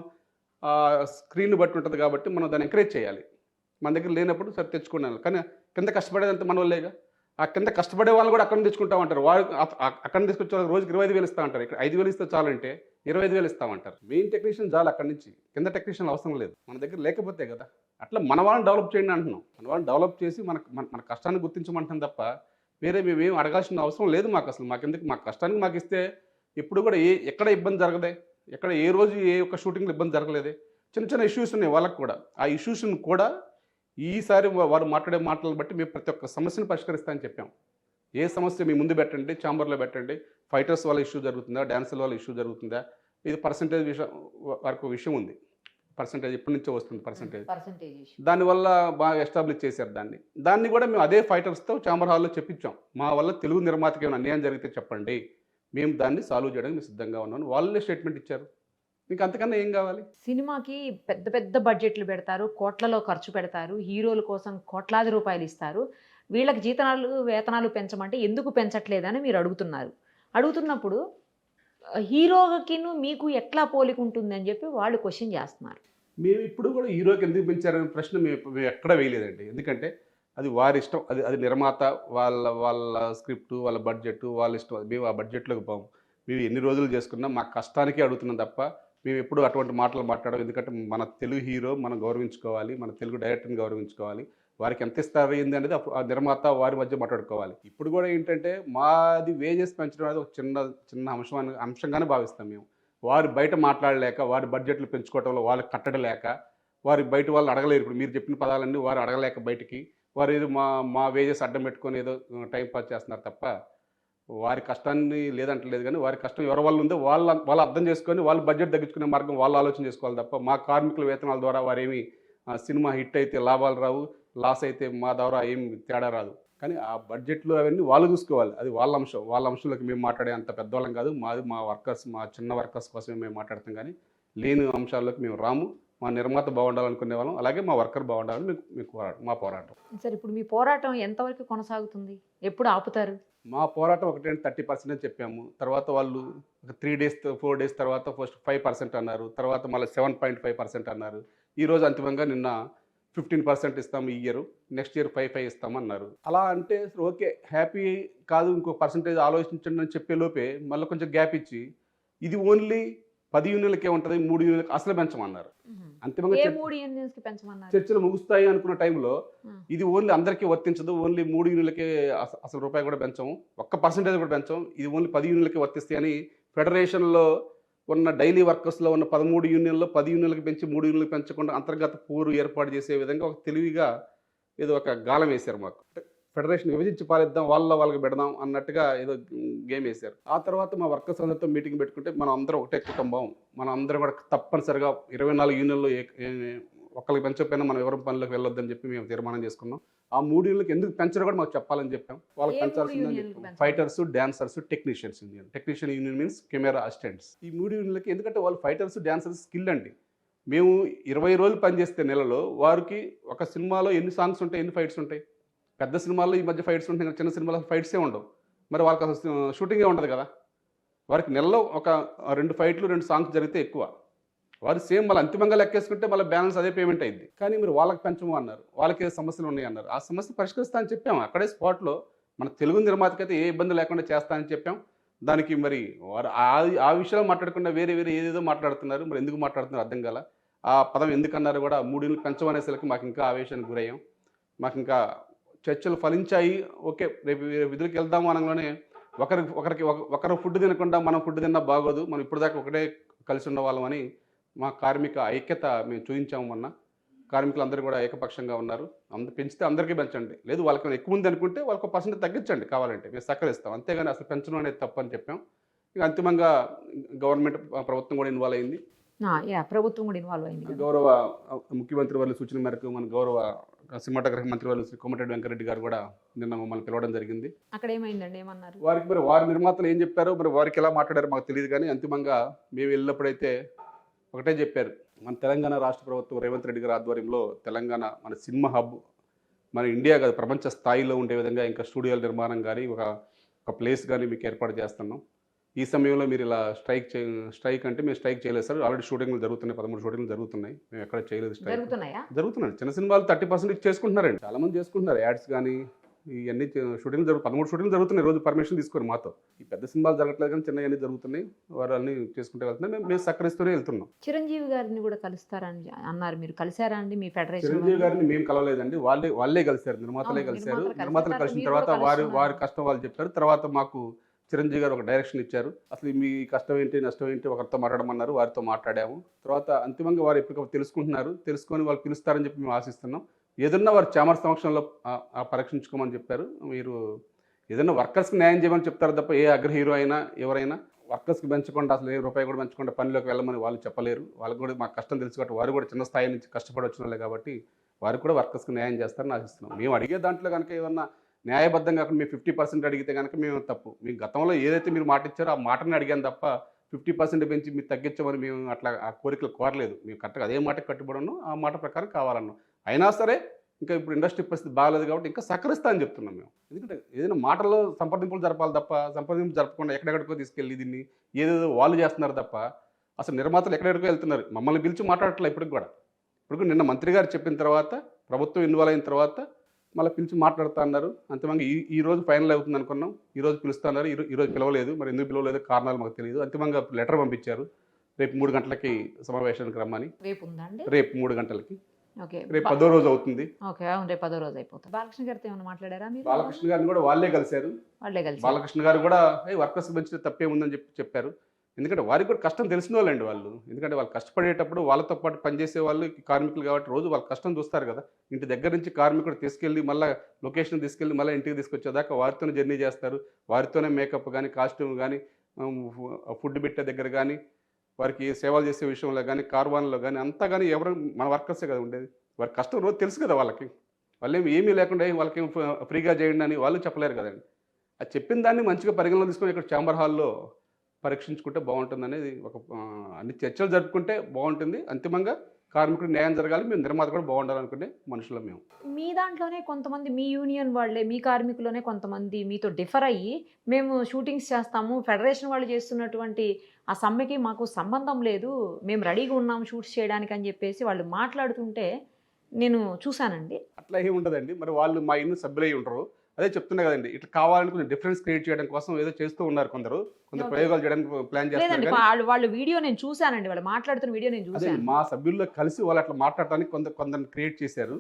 Speaker 3: స్క్రీన్ బట్టి ఉంటుంది కాబట్టి మనం దాన్ని ఎంకరేజ్ చేయాలి. మన దగ్గర లేనప్పుడు సరే తెచ్చుకున్నాను. కానీ కింద కష్టపడేదంతా మన వాళ్ళేగా. ఆ కింద కష్టపడే వాళ్ళు కూడా అక్కడ నుంచి తెచ్చుకుంటామంటారు. వాళ్ళు అక్కడ నుంచి తీసుకొచ్చే వాళ్ళకి రోజుకి 25,000 ఇస్తామంటారు. ఇక్కడ 5,000 ఇస్తే చాలంటే 25,000 ఇస్తామంటారు. మెయిన్ టెక్నీషియన్ చాలు అక్కడి నుంచి, కింద టెక్నీషియన్ అవసరం లేదు. మన దగ్గర లేకపోతే కదా. అట్లా మన వాళ్ళని డెవలప్ చేయండి అంటున్నాం. మన వాళ్ళని డెవలప్ చేసి మన కష్టాన్ని గుర్తించమంటాం తప్ప వేరే మేమేం అడగాల్సిన అవసరం లేదు మాకు. అసలు మాకెందుకు? మా కష్టానికి మాకు ఇస్తే ఎప్పుడు కూడా ఎక్కడ ఇబ్బంది జరగదే. ఎక్కడ ఏ రోజు ఏ ఒక్క షూటింగ్లో ఇబ్బంది జరగలేదే. చిన్న ఇష్యూస్ ఉన్నాయి వాళ్ళకు కూడా. ఆ ఇష్యూస్ని కూడా ఈసారి వారు మాట్లాడే మాటలను బట్టి మేము ప్రతి ఒక్క సమస్యను పరిష్కరిస్తామని చెప్పాం. ఏ సమస్య మీ ముందు పెట్టండి, ఛాంబర్లో పెట్టండి. ఫైటర్స్ వాళ్ళ ఇష్యూ జరుగుతుందా, డాన్సర్ వాళ్ళ ఇష్యూ జరుగుతుందా, ఇది పర్సంటేజ్ వరకు విషయం ఉంది. పర్సంటేజ్ ఎప్పటి నుంచో వస్తుంది పర్సంటేజ్. దానివల్ల బాగా ఎస్టాబ్లిష్ చేశారు దాన్ని కూడా మేము అదే ఫైటర్స్తో ఛాంబర్ హాల్లో చెప్పించాం. మా వల్ల తెలుగు నిర్మాతకి ఏమైనా అన్యాయం జరిగితే చెప్పండి, మేము దాన్ని సాల్వ్ చేయడానికి మేము సిద్ధంగా ఉన్నాను. వాళ్ళే స్టేట్మెంట్ ఇచ్చారు. మీకు అంతకన్నా ఏం కావాలి?
Speaker 2: సినిమాకి పెద్ద పెద్ద బడ్జెట్లు పెడతారు, కోట్లలో ఖర్చు పెడతారు, హీరోల కోసం కోట్లాది రూపాయలు ఇస్తారు. వీళ్ళకి వేతనాలు పెంచమంటే ఎందుకు పెంచట్లేదని మీరు అడుగుతున్నప్పుడు హీరోకిను మీకు ఎట్లా పోలిక ఉంటుంది అని చెప్పి వాళ్ళు క్వశ్చన్ చేస్తున్నారు.
Speaker 3: మేము ఇప్పుడు కూడా హీరోకి ఎందుకు పెంచారనే ప్రశ్న మేము ఎక్కడ వేయలేదండి. ఎందుకంటే అది వారి ఇష్టం. అది నిర్మాత వాళ్ళ స్క్రిప్ట్, వాళ్ళ బడ్జెట్, వాళ్ళ ఇష్టం. మేము ఆ బడ్జెట్లోకి పోము. మేము ఎన్ని రోజులు చేసుకున్నా మా కష్టానికే అడుగుతున్నాం తప్ప మేము ఎప్పుడు అటువంటి మాటలు మాట్లాడము. ఎందుకంటే మన తెలుగు హీరో మనం గౌరవించుకోవాలి, మన తెలుగు డైరెక్టర్ని గౌరవించుకోవాలి. వారికి ఎంత ఇస్తారు ఏంది అనేది ఆ నిర్మాత వారి మధ్య మాట్లాడుకోవాలి. ఇప్పుడు కూడా ఏంటంటే మాది వేజెస్ పెంచడం అనేది ఒక చిన్న అంశంగానే భావిస్తాం మేము. వారు బయట మాట్లాడలేక, వారి బడ్జెట్లు పెంచుకోవటంలో వాళ్ళకి కట్టడలేక, వారి బయట వాళ్ళు అడగలేరు. ఇప్పుడు మీరు చెప్పిన పదాలన్నీ వారు అడగలేక బయటికి వారు ఏదో మా వేజెస్ అడ్డం పెట్టుకొని ఏదో టైం పాస్ చేస్తున్నారు తప్ప వారి కష్టాన్ని లేదంటలేదు. కానీ వారి కష్టం ఎవరి వల్ల ఉందో వాళ్ళు అర్థం చేసుకొని వాళ్ళు బడ్జెట్ తగ్గించుకునే మార్గం వాళ్ళు ఆలోచన చేసుకోవాలి తప్ప మా కార్మికుల వేతనాల ద్వారా వారేమి సినిమా హిట్ అయితే లాభాలు రావు, లాస్ అయితే మా ద్వారా ఏం తేడా రాదు. కానీ ఆ బడ్జెట్లు అవన్నీ వాళ్ళు చూసుకోవాలి. అది వాళ్ళ అంశంలోకి మేము మాట్లాడే అంత పెద్దవాళ్ళం కాదు. మా వర్కర్స్, మా చిన్న వర్కర్స్ కోసమే మేము మాట్లాడతాం. కానీ లేని అంశాల్లోకి మేము రాము. మా నిర్మాత బాగుండాలనుకునే వాళ్ళం, అలాగే మా వర్కర్ బాగుండాలని మా పోరాటం.
Speaker 2: సార్ ఇప్పుడు మీ పోరాటం ఎంతవరకు కొనసాగుతుంది? ఎప్పుడు ఆపుతారు?
Speaker 3: మా పోరాటం ఒకటే 30% చెప్పాము. తర్వాత వాళ్ళు ఒక 3 days 4 days తర్వాత ఫస్ట్ 5% అన్నారు. తర్వాత మళ్ళీ 7.5% అన్నారు. ఈరోజు అంతిమంగా నిన్న 15% ఇస్తాము ఈ ఇయర్, నెక్స్ట్ ఇయర్ 5 ఇస్తామన్నారు. అలా అంటే ఓకే హ్యాపీ కాదు, ఇంకో పర్సంటేజ్ ఆలోచించండి అని చెప్పే లోపే మళ్ళీ కొంచెం గ్యాప్ ఇచ్చి ఇది ఓన్లీ 10 యూనియన్లకే ఉంటుంది, 3 యూనియన్లకు అసలు పెంచమన్నారు. అంతిమంగా చర్చలు ముగుస్తాయి అనుకున్న టైంలో ఇది ఓన్లీ అందరికీ వర్తించదు, ఓన్లీ 3 యూనియన్లకే అసలు రూపాయి కూడా పెంచాము, ఒక్క పర్సంటేజ్ కూడా పెంచాము, ఇది ఓన్లీ 10 యూనియన్లకే వర్తిస్తాయి అని ఫెడరేషన్లో ఉన్న డైలీ వర్కర్స్లో ఉన్న 13 యూనియన్లో 10 యూనియన్లకు పెంచి 3 యూనియన్లకు పెంచకుండా అంతర్గత పోరు ఏర్పాటు చేసే విధంగా ఒక తెలివిగా ఏదో ఒక గాలం వేశారు మాకు. ఫెడరేషన్ విభజించి పాలిద్దాం, వాళ్ళకి పెడదాం అన్నట్టుగా ఏదో గేమ్ వేశారు. ఆ తర్వాత మా వర్కర్స్ అందరితో మీటింగ్ పెట్టుకుంటే మనం అందరం ఒకటే కుటుంబం, మనం అందరం కూడా తప్పనిసరిగా 24 యూనియన్లు ఒకరికి పెంచకపోయినా మనం ఎవరి పనులకు వెళ్ళొద్దని చెప్పి మేము తీర్మానం చేసుకున్నాం. ఆ 3 యూనియన్లకు ఎందుకు పెంచడం కూడా మాకు చెప్పాలని చెప్పాం. వాళ్ళకి
Speaker 2: ఏ 3
Speaker 3: పెంచాల్సిందని
Speaker 2: యూనియన్లకు
Speaker 3: చెప్పాం.
Speaker 2: పెంచాలి?
Speaker 3: Fighters, dancers, technicians union. Technician union means camera assistants. ఈ 3 యూనియన్లకి ఎందుకంటే వాళ్ళు ఫైటర్స్, డాన్సర్స్ స్కిల్ అండి. మేము 20 రోజులు పనిచేస్తే నెలలో వారికి ఒక సినిమాలో ఎన్ని సాంగ్స్ ఉంటాయి, ఎన్ని ఫైట్స్ ఉంటాయి. పెద్ద సినిమాల్లో ఈ మధ్య ఫైట్స్ ఉంటాయి, చిన్న సినిమాలో ఫైట్సే ఉండవు. మరి వాళ్ళకి అసలు షూటింగే ఉండదు కదా. వారికి నెలలో ఒక 2 ఫైట్లు, 2 సాంగ్స్ జరిగితే ఎక్కువ. వారు సేమ్ మళ్ళీ అంతిమంగా లెక్కేసుకుంటే మళ్ళీ బ్యాలెన్స్ అదే పేమెంట్ అయింది. కానీ మీరు వాళ్ళకి పెంచము అన్నారు, వాళ్ళకి ఏ సమస్యలు ఉన్నాయి అన్నారు. ఆ సమస్య పరిష్కరిస్తా అని చెప్పాము అక్కడే స్పాట్లో. మన తెలుగు నిర్మాతకైతే ఏ ఇబ్బంది లేకుండా చేస్తా అని చెప్పాం. దానికి మరి వారు ఆ విషయాలు మాట్లాడకుండా వేరే ఏదేదో మాట్లాడుతున్నారు. మరి ఎందుకు మాట్లాడుతున్నారు అర్థం కాల. ఆ పదం ఎందుకన్నారు కూడా 3 యూనిట్లు పెంచమనేసరికి మాకు ఇంకా ఆవేశానికి గురయ్యాం. మాకు ఇంకా చర్చలు ఫలించాయి. ఓకే, రేపు విధులకు వెళ్దాము అనగానే ఒకరు ఫుడ్ తినకుండా మనం ఫుడ్ తిన్నా బాగోదు, మనం ఇప్పుడు దాకా ఒకటే కలిసి ఉన్న వాళ్ళమని మా కార్మిక ఐక్యత మేము చూపించాము మొన్న. కార్మికులందరూ కూడా ఏకపక్షంగా ఉన్నారు. పెంచితే అందరికీ పెంచండి, లేదు వాళ్ళకి ఎక్కువ ఉంది అనుకుంటే వాళ్ళకి % తగ్గించండి కావాలంటే, మేము సహకరిస్తాం, అంతేగాని అసలు పెంచడం అనేది తప్పు అని చెప్పాం. ఇక అంతిమంగా గవర్నమెంట్, ప్రభుత్వం కూడా ఇన్వాల్వ్ అయింది.
Speaker 2: ప్రభుత్వం కూడా ఇన్వాల్వ్ అయింది కదా.
Speaker 3: గౌరవ ముఖ్యమంత్రి వాళ్ళ సూచన మేరకు మన గౌరవ సినిమాటోగ్రఫీ మంత్రి వాళ్ళు శ్రీ కోమటిరెడ్డి వెంకరెడ్డి గారు కూడా నిన్న మమ్మల్ని పిలవడం జరిగింది.
Speaker 2: అక్కడ ఏమైందండి, ఏమన్నారు?
Speaker 3: వారికి మరి వారి నిర్మాతలు ఏం చెప్పారో, మరి వారికి ఎలా మాట్లాడారో మాకు తెలియదు. కానీ అంతిమంగా మేము వెళ్ళినప్పుడైతే ఒకటే చెప్పారు, మన తెలంగాణ రాష్ట్ర ప్రభుత్వం రేవంత్ రెడ్డి గారి ఆధ్వర్యంలో తెలంగాణ మన సినిమా హబ్, మన ఇండియా కాదు ప్రపంచ స్థాయిలో ఉండే విధంగా ఇంకా స్టూడియోల నిర్మాణం కానీ ఒక ప్లేస్ కానీ మీకు ఏర్పాటు చేస్తున్నాం. ఈ సమయంలో మీరు ఇలా స్ట్రైక్ అంటే మేము స్ట్రైక్ చేయలేదు సార్, ఆల్రెడీ షూటింగ్లు జరుగుతున్నాయి, 13 షూటింగ్లు జరుగుతున్నాయి, మేము ఎక్కడ చేయలేదు స్ట్రైక్. జరుగుతున్నాయి. చిన్న సినిమాలు 30% చేసుకుంటున్నారండి, చాలా మంది చేసుకుంటున్నారు. యాడ్స్ కానీ ఇవన్నీ షూటింగ్లు 13 షూటింగ్లు జరుగుతున్నాయి రోజు, పర్మిషన్ తీసుకొని మాతో. ఈ పెద్ద సినిమాలు జరగట్లేదు కానీ చిన్న అన్నీ జరుగుతున్నాయి, వారు అన్నీ చేసుకుంటే వెళ్తున్నాయి. మేము సహకరిస్తూనే వెళ్తున్నాం.
Speaker 2: చిరంజీవి గారిని కూడా కలుస్తారని అన్నారు, మీరు కలిసారా అండి మీ ఫెడరేషన్?
Speaker 3: చిరంజీవి గారిని మేము కలవలేదండి, వాళ్ళే కలిశారు, నిర్మాతలే కలిశారు. నిర్మాతలు కలిసిన తర్వాత వారి కష్టం వాళ్ళు చెప్పారు. తర్వాత మాకు చిరంజీవి గారు ఒక డైరెక్షన్ ఇచ్చారు. అసలు మీ కష్టం ఏంటి, నష్టం ఏంటి ఒకరితో మాట్లాడమన్నారు, వారితో మాట్లాడాము. తర్వాత అంతిమంగా వారు ఎప్పటికప్పుడు తెలుసుకొని వాళ్ళు పిలుస్తారని చెప్పి మేము ఆశిస్తున్నాం. ఏదన్నా వారు చామర్ సమక్షంలో పరీక్షించుకోమని చెప్పారు. మీరు ఏదన్నా వర్కర్స్కి న్యాయం చేయమని చెప్తారు తప్ప ఏ అగ్ర హీరో అయినా ఎవరైనా వర్కర్స్కి పెంచకుండా, అసలు ఏ రూపాయి కూడా పెంచకుండా పనిలోకి వెళ్ళమని వాళ్ళు చెప్పలేరు. వాళ్ళకి కూడా మాకు కష్టం తెలుసు కాబట్టి, వారు కూడా చిన్న స్థాయి నుంచి కష్టపడి వచ్చిన వాళ్ళే కాబట్టి వారు కూడా వర్కర్స్కి న్యాయం చేస్తారని ఆశిస్తున్నాం. మేము అడిగే దాంట్లో కనుక ఏమన్నా న్యాయబద్ధంగా కాకుండా మేము 50% అడిగితే కనుక మేము తప్పు. మీ గతంలో ఏదైతే మీరు మాట ఇచ్చారో ఆ మాటని అడిగాను తప్ప 50% పెంచి మీరు తగ్గించమని మేము అట్లా ఆ కోరికలు కోరలేదు. మేము కరెక్ట్గా అదే మాటకి కట్టుబడి ఉన్నాం, ఆ మాట ప్రకారం కావాలన్నాం. అయినా సరే ఇంకా ఇప్పుడు ఇండస్ట్రీ పరిస్థితి బాగాలేదు కాబట్టి ఇంకా సహకరిస్తా అని చెప్తున్నాం మేము. ఎందుకంటే ఏదైనా మాటల్లో సంప్రదింపులు జరపాలి తప్ప, సంప్రదింపులు జరపకుండా ఎక్కడెక్కడికో తీసుకెళ్ళి దీన్ని ఏదేదో వాళ్ళు చేస్తున్నారు తప్ప, అసలు నిర్మాతలు ఎక్కడెక్కడికో వెళ్తున్నారు, మమ్మల్ని పిలిచి మాట్లాడట్లేదు ఇప్పటికి కూడా. ఇప్పుడు నిన్న మంత్రి గారు చెప్పిన తర్వాత, ప్రభుత్వం ఇన్వాల్వ్ అయిన తర్వాత మళ్ళీ పిలిచి మాట్లాడుతూ అన్నారు. అంతిమంగా ఈ రోజు ఫైనల్ అవుతుంది అనుకున్నాం, ఈ రోజు పిలుస్తా అన్నారు. ఈరోజు పిలవలేదు, మరి ఎందుకు పిలవలేదు కారణాలు మాకు తెలియదు. అంతిమంగా లెటర్ పంపించారు, రేపు 3 గంటలకి సమావేశానికి రమ్మని. రేపు 3 గంటలకి, రేపు 10వ రోజు అవుతుంది.
Speaker 2: రేపు 10వ రోజు అయిపోతుంది. బాలకృష్ణ గారితో ఏమైనా మాట్లాడారా మీరు?
Speaker 3: బాలకృష్ణ గారిని కూడా వాళ్ళే కలిశారు. బాలకృష్ణ గారు కూడా వర్కర్స్ పెంచితే తప్పేముందని చెప్పారు. ఎందుకంటే వారికి కూడా కష్టం తెలిసిన వాళ్ళండి వాళ్ళు. ఎందుకంటే వాళ్ళు కష్టపడేటప్పుడు వాళ్ళతో పాటు పనిచేసే వాళ్ళు కార్మికులు కాబట్టి రోజు వాళ్ళ కష్టం చూస్తారు కదా. ఇంటి దగ్గర నుంచి కార్మికుడు తీసుకెళ్ళి మళ్ళీ లొకేషన్ తీసుకెళ్ళి మళ్ళీ ఇంటికి తీసుకొచ్చేదాకా వారితోనే జర్నీ చేస్తారు. వారితోనే మేకప్ కానీ, కాస్ట్యూమ్ కానీ, ఫుడ్ పెట్టే దగ్గర కానీ, వారికి సేవలు చేసే విషయంలో కానీ, కార్వాన్లో కానీ అంతా కానీ ఎవరు మన వర్కర్సే కదా ఉండేది. వారి కష్టం రోజు తెలుసు కదా వాళ్ళకి. వాళ్ళు ఏమీ లేకుండా వాళ్ళకి ఫ్రీగా చేయండి అని వాళ్ళు చెప్పలేరు కదండి. అది చెప్పిన దాన్ని మంచిగా పరిగణలో తీసుకొని ఇక్కడ ఛాంబర్ హాల్లో పరీక్షించుకుంటే బాగుంటుంది అనేది అన్ని చర్చలు జరుపుకుంటే బాగుంటుంది. అంతిమంగా కార్మికుడు న్యాయం జరగాలి, మేము నిర్మాత కూడా బాగుండాలనుకునే మనుషులు మేము.
Speaker 2: మీ దాంట్లోనే కొంతమంది, మీ యూనియన్ వాళ్ళే, మీ కార్మికులోనే కొంతమంది మీతో డిఫర్ అయ్యి మేము షూటింగ్స్ చేస్తాము, ఫెడరేషన్ వాళ్ళు చేస్తున్నటువంటి ఆ సమ్మెకి మాకు సంబంధం లేదు, మేము రెడీగా ఉన్నాము షూట్స్ చేయడానికి అని చెప్పేసి వాళ్ళు మాట్లాడుతుంటే నేను చూశానండి.
Speaker 3: అట్లా ఏమి ఉండదండి. మరి వాళ్ళు మా యూనియన్ సభ్యులై ఉంటారు, అదే చెప్తున్నా కదండి. ఇట్లా కావాలని కొంచెం డిఫరెన్స్ క్రియేట్ చేయడం కోసం ఏదో చేస్తూ ఉన్నారు కొందరు ప్రయోగాలు చేయడానికి ప్లాన్ చేస్తారు.
Speaker 2: వాళ్ళు వీడియో నేను చూశానండి, వాళ్ళు మాట్లాడుతున్న వీడియో నేను చూశాను.
Speaker 3: మా సభ్యుల్లో కలిసి వాళ్ళు అట్లా మాట్లాడటానికి కొందరిని క్రియేట్ చేశారు.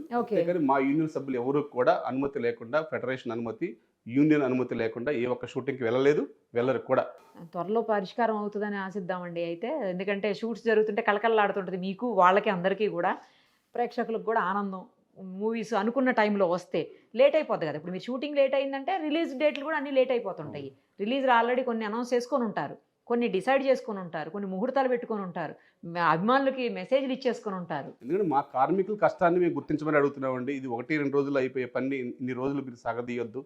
Speaker 3: కానీ మా యూనియన్ సభ్యులు ఎవరు కూడా అనుమతి లేకుండా, ఫెడరేషన్ అనుమతి, యూనియన్ అనుమతి లేకుండా ఏ ఒక్క షూటింగ్కి వెళ్ళరు కూడా.
Speaker 2: త్వరలో పరిష్కారం అవుతుందని ఆశిద్దామండి అయితే. ఎందుకంటే షూట్స్ జరుగుతుంటే కలకలలాడుతుంటుంది మీకు, వాళ్ళకి, అందరికీ కూడా, ప్రేక్షకులకు కూడా ఆనందం. మూవీస్ అనుకున్న టైంలో వస్తే లేట్ అయిపోతుంది కదా. ఇప్పుడు మీ షూటింగ్ లేట్ అయిందంటే రిలీజ్ డేట్లు కూడా అన్నీ లేట్ అయిపోతుంటాయి. రిలీజ్ ఆల్రెడీ కొన్ని అనౌన్స్ చేసుకొని ఉంటారు, కొన్ని డిసైడ్ చేసుకొని ఉంటారు, కొన్ని ముహూర్తాలు పెట్టుకొని ఉంటారు, అభిమానులకి మెసేజ్లు ఇచ్చేసుకొని ఉంటారు.
Speaker 3: ఎందుకంటే మా కార్మికుల కష్టాన్ని మేము గుర్తించమని అడుగుతున్నామండి. ఇది 1-2 రోజులు అయిపోయే పని, ఇన్ని రోజులు మీరు సాగదీయొద్దు,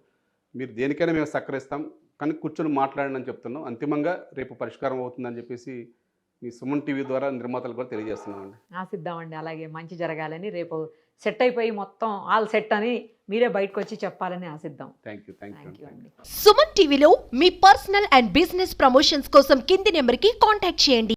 Speaker 3: మీరు దేనికైనా మేము సహకరిస్తాం, కానీ కూర్చొని మాట్లాడండి అని చెప్తున్నాం. అంతిమంగా రేపు పరిష్కారం అవుతుందని చెప్పేసి మీ సుమన్ టీవీ ద్వారా నిర్మాతలు కూడా తెలియజేస్తున్నామండి.
Speaker 2: ఆశిద్దామండి అలాగే మంచి జరగాలని. రేపు సెట్ అయిపోయి మొత్తం ఆల్ సెట్ అని మీరే బయటకు వచ్చి చెప్పాలని ఆశిద్దాం.
Speaker 3: థ్యాంక్ యూ
Speaker 2: అండి.
Speaker 4: సుమన్ టీవీలో మీ పర్సనల్ అండ్ బిజినెస్ ప్రమోషన్స్ కోసం కింది నెంబర్కి కాంటాక్ట్ చేయండి.